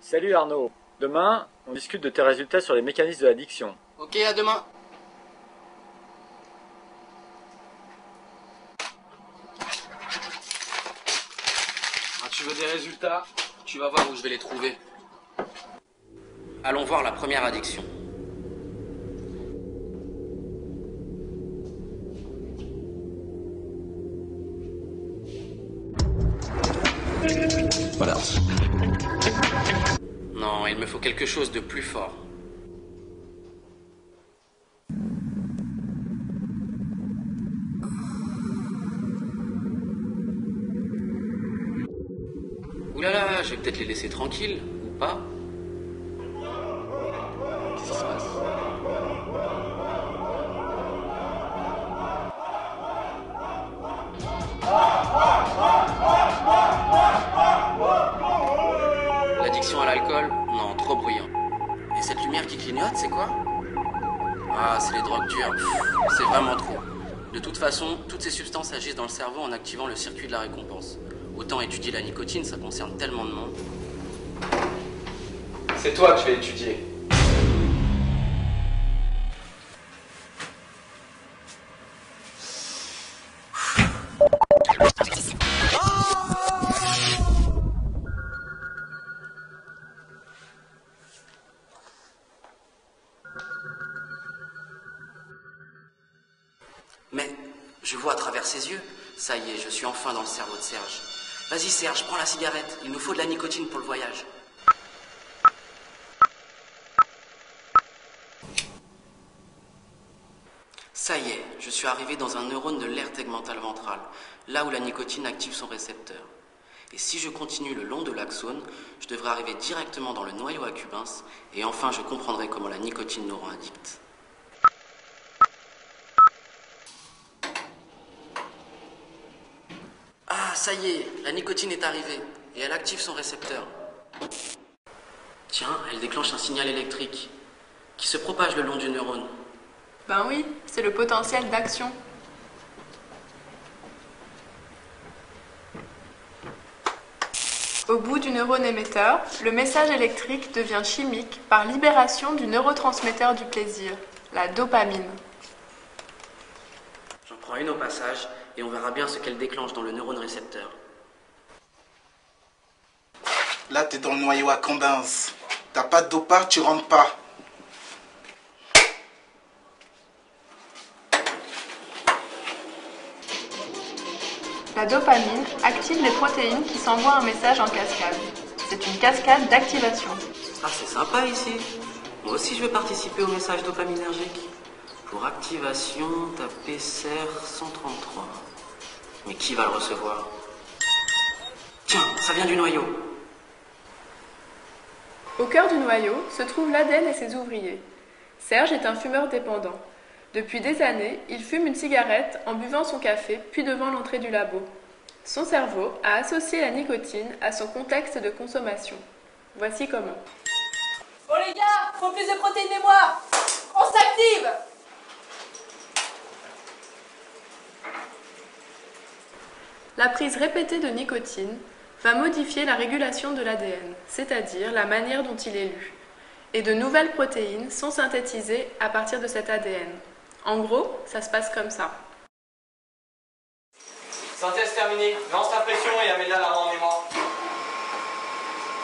Salut Arnaud. Demain, on discute de tes résultats sur les mécanismes de l'addiction. Ok, à demain. Ah, tu veux des résultats? Tu vas voir où je vais les trouver. Allons voir la première addiction. Voilà. Non, il me faut quelque chose de plus fort. Ouh là là, je vais peut-être les laisser tranquilles, ou pas? Qu'est-ce qui se passe? L'addiction à l'alcool? Non, trop bruyant. Et cette lumière qui clignote, c'est quoi? Ah, c'est les drogues dures. C'est vraiment trop. De toute façon, toutes ces substances agissent dans le cerveau en activant le circuit de la récompense. Autant étudier la nicotine, ça concerne tellement de monde. C'est toi que je vais étudier. Mais je vois à travers ses yeux. Ça y est, je suis enfin dans le cerveau de Serge. Vas-y Serge, prends la cigarette. Il nous faut de la nicotine pour le voyage. Ça y est, je suis arrivé dans un neurone de l'aire tegmentale ventrale, là où la nicotine active son récepteur. Et si je continue le long de l'axone, je devrais arriver directement dans le noyau accumbens, et enfin je comprendrai comment la nicotine nous rend addicts. Ah, ça y est, la nicotine est arrivée, et elle active son récepteur. Tiens, elle déclenche un signal électrique, qui se propage le long du neurone. Ben oui, c'est le potentiel d'action. Au bout du neurone émetteur, le message électrique devient chimique par libération du neurotransmetteur du plaisir, la dopamine. J'en prends une au passage, et on verra bien ce qu'elle déclenche dans le neurone récepteur. Là, t'es dans le noyau accumbens. T'as pas de dopage, tu rentres pas. La dopamine active les protéines qui s'envoient un message en cascade. C'est une cascade d'activation. Ah, c'est sympa ici. Moi aussi, je vais participer au message dopaminergique. Pour activation, tapez SER 133. Mais qui va le recevoir? Tiens, ça vient du noyau. Au cœur du noyau se trouvent l'ADN et ses ouvriers. Serge est un fumeur dépendant. Depuis des années, il fume une cigarette en buvant son café, puis devant l'entrée du labo. Son cerveau a associé la nicotine à son contexte de consommation. Voici comment. Bon les gars, faut plus de protéines mémoire. On s'active. La prise répétée de nicotine va modifier la régulation de l'ADN, c'est-à-dire la manière dont il est lu. Et de nouvelles protéines sont synthétisées à partir de cet ADN. En gros, ça se passe comme ça. Synthèse terminée. Lance la pression et amène-la là en mémoire.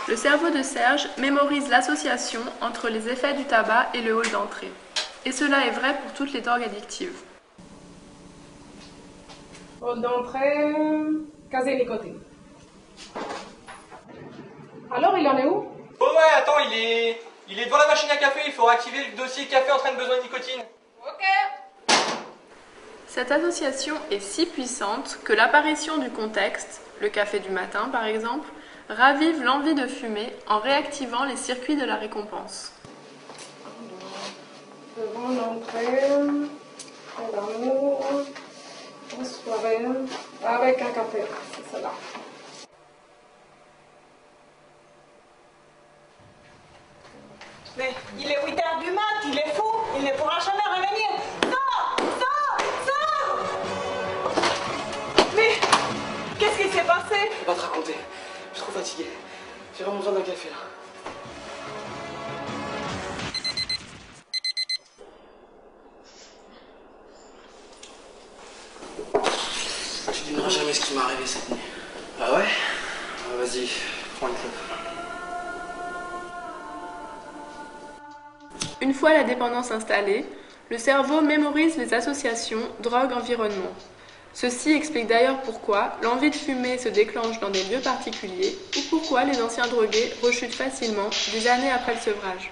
Le cerveau de Serge mémorise l'association entre les effets du tabac et le hall d'entrée. Et cela est vrai pour toutes les drogues addictives. Hall d'entrée, casé nicotine. Alors, il en est où? Oh ouais, attends, il est devant la machine à café. Il faut activer le dossier café entraîne besoin de nicotine. Ok. Cette association est si puissante que l'apparition du contexte, le café du matin par exemple, ravive l'envie de fumer en réactivant les circuits de la récompense. Devant l'entrée, l'amour, en soirée, avec un café, c'est cela. Mais il est 8h du mat, il est fou, il ne pourra jamais revenir. Sors, sors, sors. Mais qu'est-ce qui s'est passé? Je vais pas te raconter. Je suis trop fatigué. J'ai vraiment besoin d'un café là. Tu devineras jamais ce qui m'est arrivé cette nuit. Ah ouais? Vas-y, prends une clope. Une fois la dépendance installée, le cerveau mémorise les associations drogue-environnement. Ceci explique d'ailleurs pourquoi l'envie de fumer se déclenche dans des lieux particuliers ou pourquoi les anciens drogués rechutent facilement des années après le sevrage.